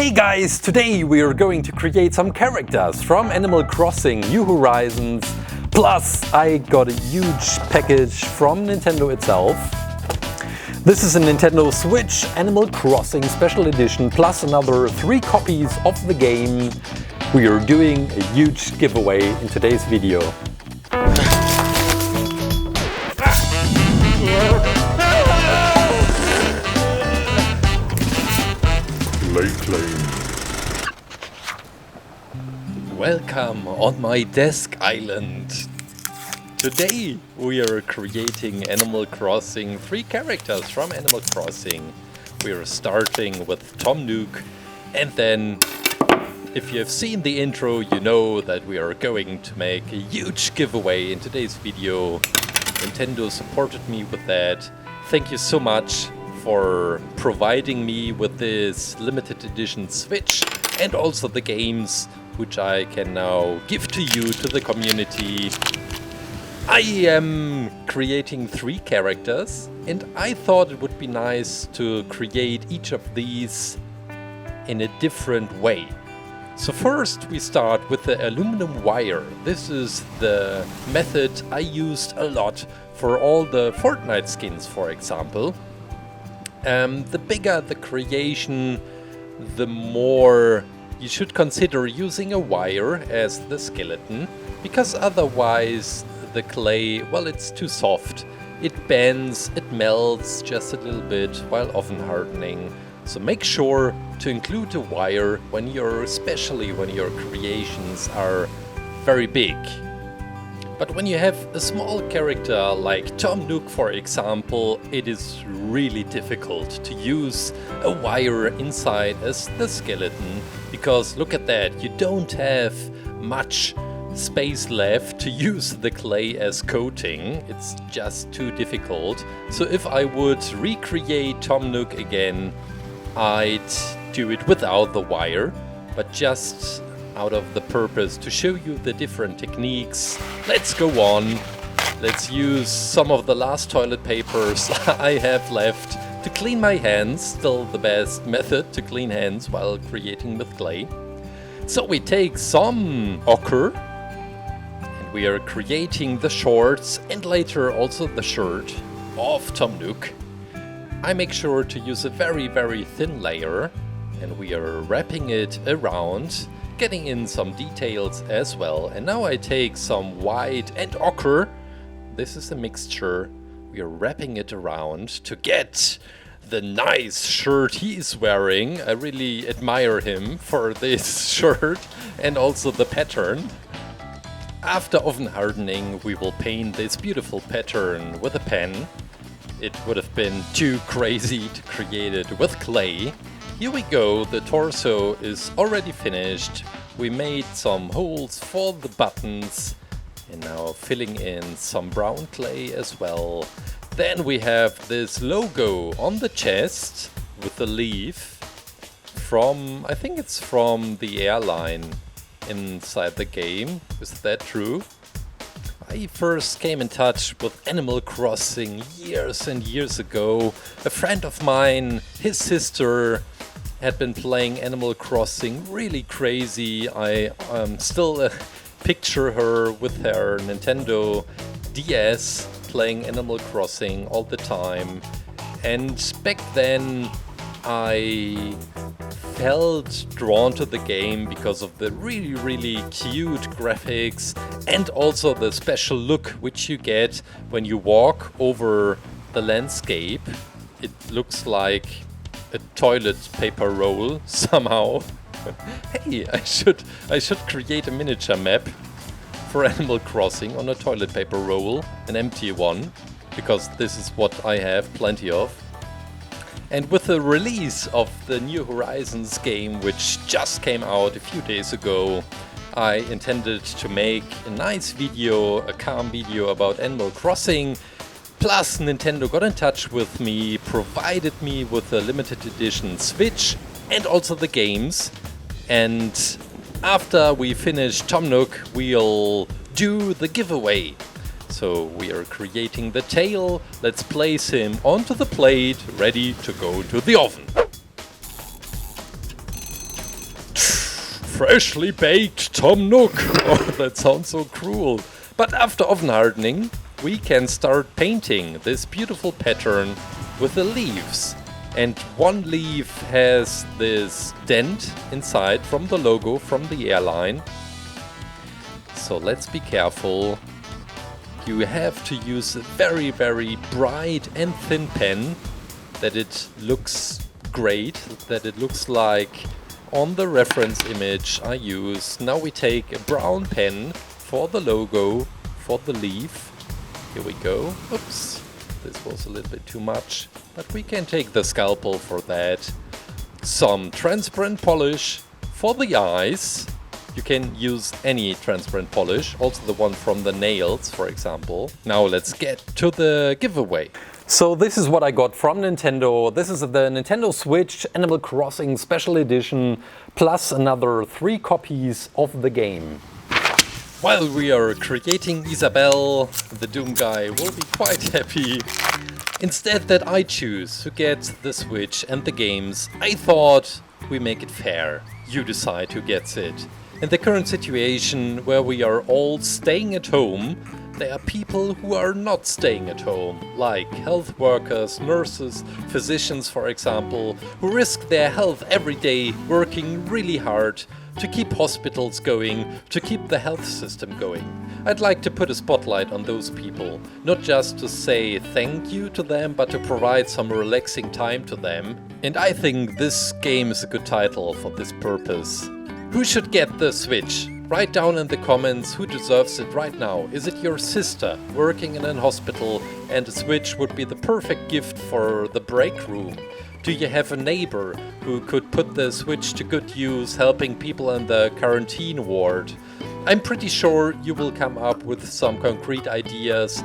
Hey guys, today we are going to create some characters from Animal Crossing New Horizons. Plus, I got a huge package from Nintendo itself. This is a Nintendo Switch Animal Crossing Special Edition, plus another 3 copies of the game. We are doing a huge giveaway in today's video. ClayClaim. Welcome on my desk island. Today we are creating Animal Crossing 3 characters from Animal Crossing. We are starting with Tom Nook, and then if you have seen the intro, you know that we are going to make a huge giveaway in today's video. Nintendo supported me with that. Thank you so much for providing me with this limited edition Switch and also the games which I can now give to you, to the community. I am creating 3 characters, and I thought it would be nice to create each of these in a different way. So first we start with the aluminum wire. This is the method I used a lot for all the Fortnite skins, for example. The bigger the creation, the more you should consider using a wire as the skeleton, because otherwise the clay, well, it's too soft. It bends, it melts just a little bit while often hardening. So make sure to include a wire especially when your creations are very big. But when you have a small character like Tom Nook, for example, it is really difficult to use a wire inside as the skeleton, because look at that, you don't have much space left to use the clay as coating. It's just too difficult. So if I would recreate Tom Nook again, I'd do it without the wire, but just out of the purpose to show you the different techniques. Let's go on. Let's use some of the last toilet papers I have left to clean my hands. Still the best method to clean hands while creating with clay. So we take some ochre and we are creating the shorts and later also the shirt of Tom Nook. I make sure to use a very thin layer, and we are wrapping it around, getting in some details as well. And now I take some white and ochre. This is a mixture. We are wrapping it around to get the nice shirt he is wearing. I really admire him for this shirt and also the pattern. After oven hardening, we will paint this beautiful pattern with a pen. It would have been too crazy to create it with clay. Here we go, the torso is already finished. We made some holes for the buttons and now filling in some brown clay as well. Then we have this logo on the chest with the leaf from, I think it's from the airline inside the game. Is that true? I first came in touch with Animal Crossing years and years ago. A friend of mine, his sister, had been playing Animal Crossing really crazy. I still picture her with her Nintendo DS playing Animal Crossing all the time. And back then I felt drawn to the game because of the really cute graphics and also the special look which you get when you walk over the landscape. It looks like a toilet paper roll somehow. Hey, I should create a miniature map for Animal Crossing on a toilet paper roll, an empty one, because this is what I have plenty of. And with the release of the New Horizons game, which just came out a few days ago, I intended to make a nice video, a calm video about Animal Crossing. Plus, Nintendo got in touch with me, provided me with a limited edition Switch and also the games. And after we finish Tom Nook, we'll do the giveaway. So we are creating the tail. Let's place him onto the plate, ready to go into the oven. Freshly baked Tom Nook. Oh, that sounds so cruel. But after oven hardening, we can start painting this beautiful pattern with the leaves. And one leaf has this dent inside from the logo from the airline. So let's be careful. You have to use a very, very bright and thin pen that it looks great, that it looks like on the reference image I use. Now we take a brown pen for the logo, for the leaf. Here we go. Oops, this was a little bit too much, but we can take the scalpel for that. Some transparent polish for the eyes. You can use any transparent polish, also the one from the nails, for example. Now let's get to the giveaway. So this is what I got from Nintendo. This is the Nintendo Switch Animal Crossing Special Edition, plus another 3 copies of the game. While we are creating Isabelle, the Doom guy will be quite happy. Instead that I choose who gets the Switch and the games, I thought we make it fair. You decide who gets it. In the current situation where we are all staying at home, there are people who are not staying at home, like health workers, nurses, physicians for example, who risk their health every day working really hard to keep hospitals going, to keep the health system going. I'd like to put a spotlight on those people, not just to say thank you to them, but to provide some relaxing time to them. And I think this game is a good title for this purpose. Who should get the Switch? Write down in the comments who deserves it right now. Is it your sister working in a hospital and a Switch would be the perfect gift for the break room? Do you have a neighbor who could put the Switch to good use helping people in the quarantine ward? I'm pretty sure you will come up with some concrete ideas.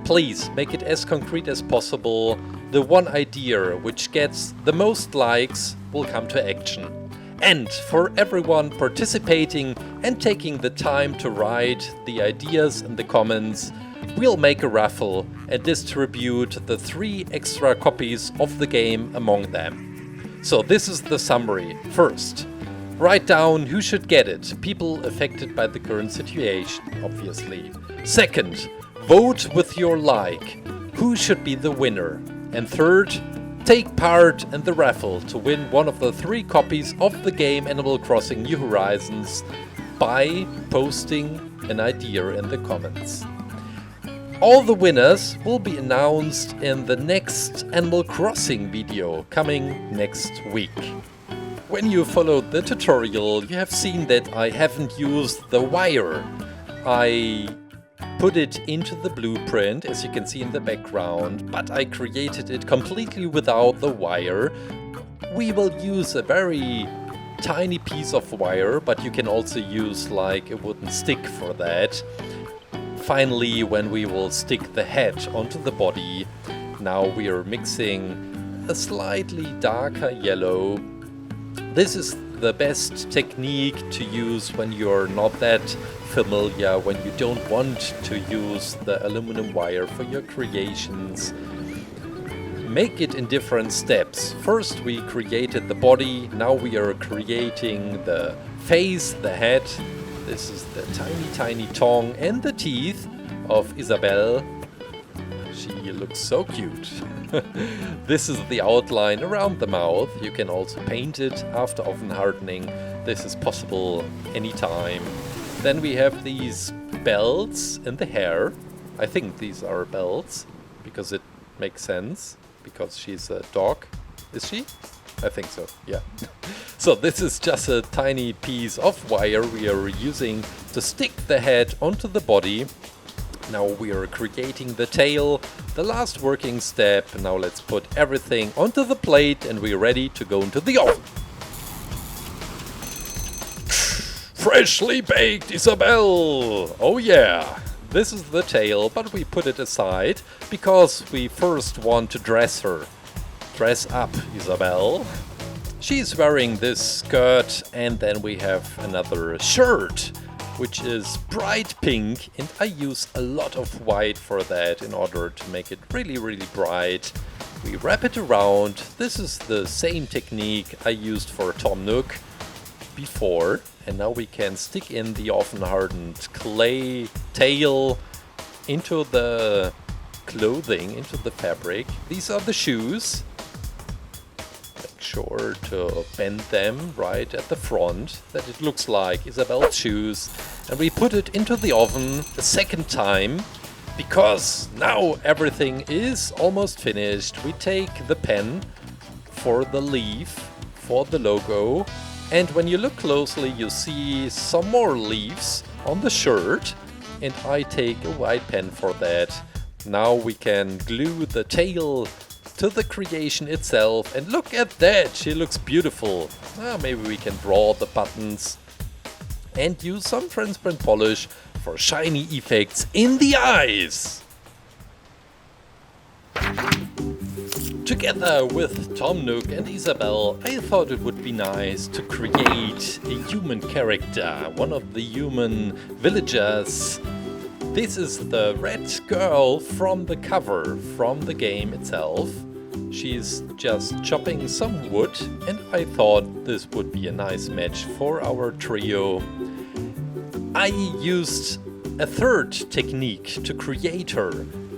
Please make it as concrete as possible. The one idea which gets the most likes will come to action. And for everyone participating and taking the time to write the ideas in the comments, we'll make a raffle and distribute the 3 extra copies of the game among them. So this is the summary. First, write down who should get it. People affected by the current situation, obviously. Second, vote with your like. Who should be the winner? And third, take part in the raffle to win one of the 3 copies of the game Animal Crossing New Horizons by posting an idea in the comments. All the winners will be announced in the next Animal Crossing video coming next week. When you followed the tutorial, you have seen that I haven't used the wire. I put it into the blueprint, as you can see in the background, but I created it completely without the wire. We will use a very tiny piece of wire, but you can also use like a wooden stick for that. Finally, when we will stick the head onto the body, now we are mixing a slightly darker yellow. This is the best technique to use when you're not that familiar, when you don't want to use the aluminum wire for your creations. Make it in different steps. First we created the body, now we are creating the face, the head. This is the tiny tongue and the teeth of Isabelle. She looks so cute. This is the outline around the mouth. You can also paint it after oven hardening. This is possible anytime. Then we have these belts in the hair. I think these are belts because it makes sense, because she's a dog. Is she? I think so, yeah. So this is just a tiny piece of wire we are using to stick the head onto the body. Now we are creating the tail, the last working step. Now let's put everything onto the plate and we're ready to go into the oven. Freshly baked Isabelle! Oh yeah! This is the tail, but we put it aside because we first want to dress her. Dress up Isabelle. She's wearing this skirt and then we have another shirt, which is bright pink, and I use a lot of white for that in order to make it really bright. We wrap it around. This is the same technique I used for Tom Nook. before, and now we can stick in the often hardened clay tail into the clothing, into the fabric. These are the shoes. Make sure to bend them right at the front, that it looks like Isabelle's shoes. And we put it into the oven a second time, because now everything is almost finished. We take the pen for the leaf, for the logo, and when you look closely you see some more leaves on the shirt, and I take a white pen for that. Now we can glue the tail to the creation itself, and look at that, she looks beautiful. Maybe we can draw the buttons and use some transparent polish for shiny effects in the eyes. Together with Tom Nook and Isabelle, I thought it would be nice to create a human character, one of the human villagers. This is the red girl from the cover, from the game itself. She's just chopping some wood, and I thought this would be a nice match for our trio. I used a third technique to create her.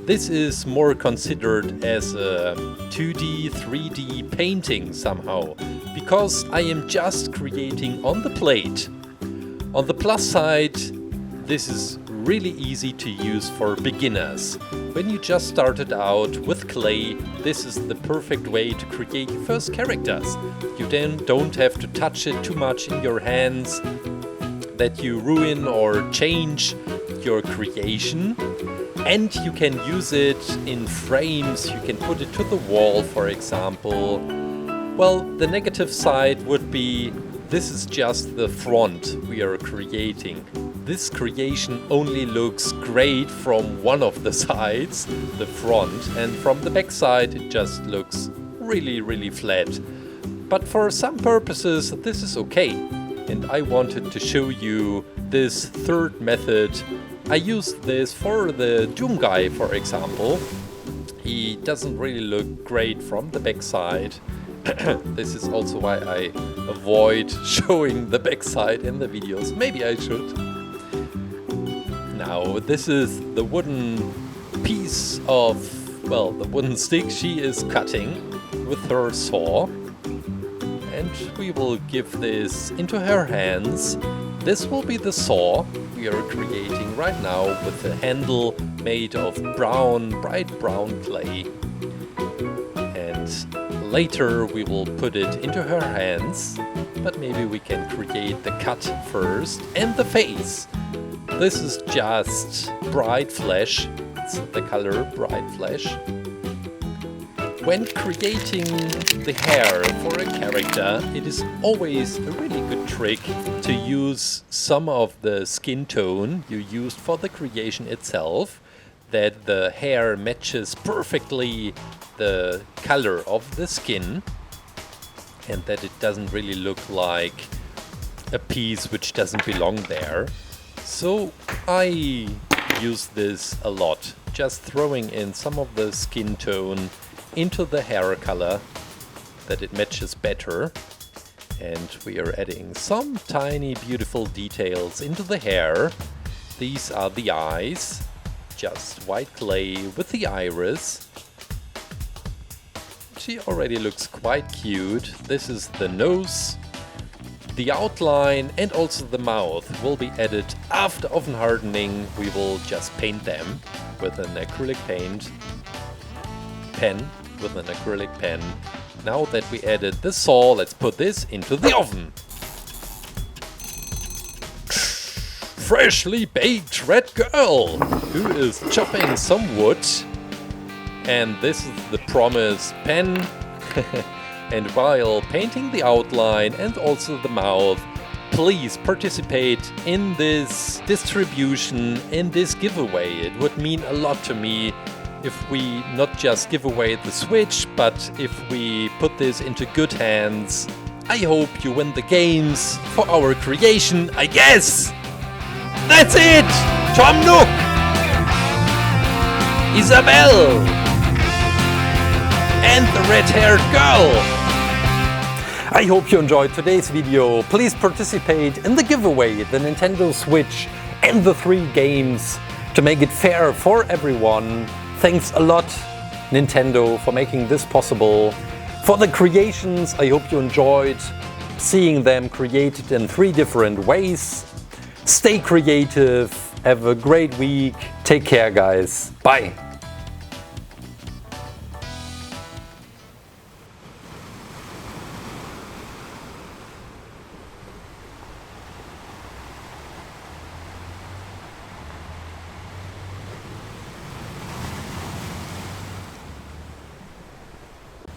This is more considered as a 2D, 3D painting somehow, because I am just creating on the plate. On the plus side, this is really easy to use for beginners. When you just started out with clay, this is the perfect way to create your first characters. You then don't have to touch it too much in your hands, that you ruin or change your creation. And you can use it in frames, you can put it to the wall, for example. Well, the negative side would be, this is just the front we are creating. This creation only looks great from one of the sides, the front, and from the back side it just looks really, really flat. But for some purposes this is okay. And I wanted to show you this third method. I used this for the Doom guy, for example. He doesn't really look great from the backside. This is also why I avoid showing the backside in the videos. Maybe I should. Now, this is the wooden piece of, well, the wooden stick she is cutting with her saw. And we will give this into her hands. This will be the saw we are creating right now with a handle made of brown, bright brown clay. And later we will put it into her hands, but maybe we can create the cut first and the face. This is just bright flesh. It's the color bright flesh. When creating the hair for a character, it is always a really good trick to use some of the skin tone you used for the creation itself, that the hair matches perfectly the color of the skin, and that it doesn't really look like a piece which doesn't belong there. So I use this a lot, just throwing in some of the skin tone into the hair color, that it matches better. And we are adding some tiny beautiful details into the hair. These are the eyes, just white clay with the iris. She already looks quite cute. This is the nose. The outline and also the mouth will be added after oven hardening. We will just paint them with an acrylic pen. Now that we added the saw, let's put this into the oven. Freshly baked red girl who is chopping some wood. And this is the promised pen. And while painting the outline and also the mouth, please participate in this distribution, in this giveaway. It would mean a lot to me if we not just give away the Switch, but if we put this into good hands. I hope you win the games for our creation, I guess! That's it! Tom Nook! Isabelle! And the red-haired girl! I hope you enjoyed today's video. Please participate in the giveaway, the Nintendo Switch and the 3 games to make it fair for everyone. Thanks a lot, Nintendo, for making this possible. For the creations, I hope you enjoyed seeing them created in 3 different ways. Stay creative, have a great week. Take care, guys. Bye.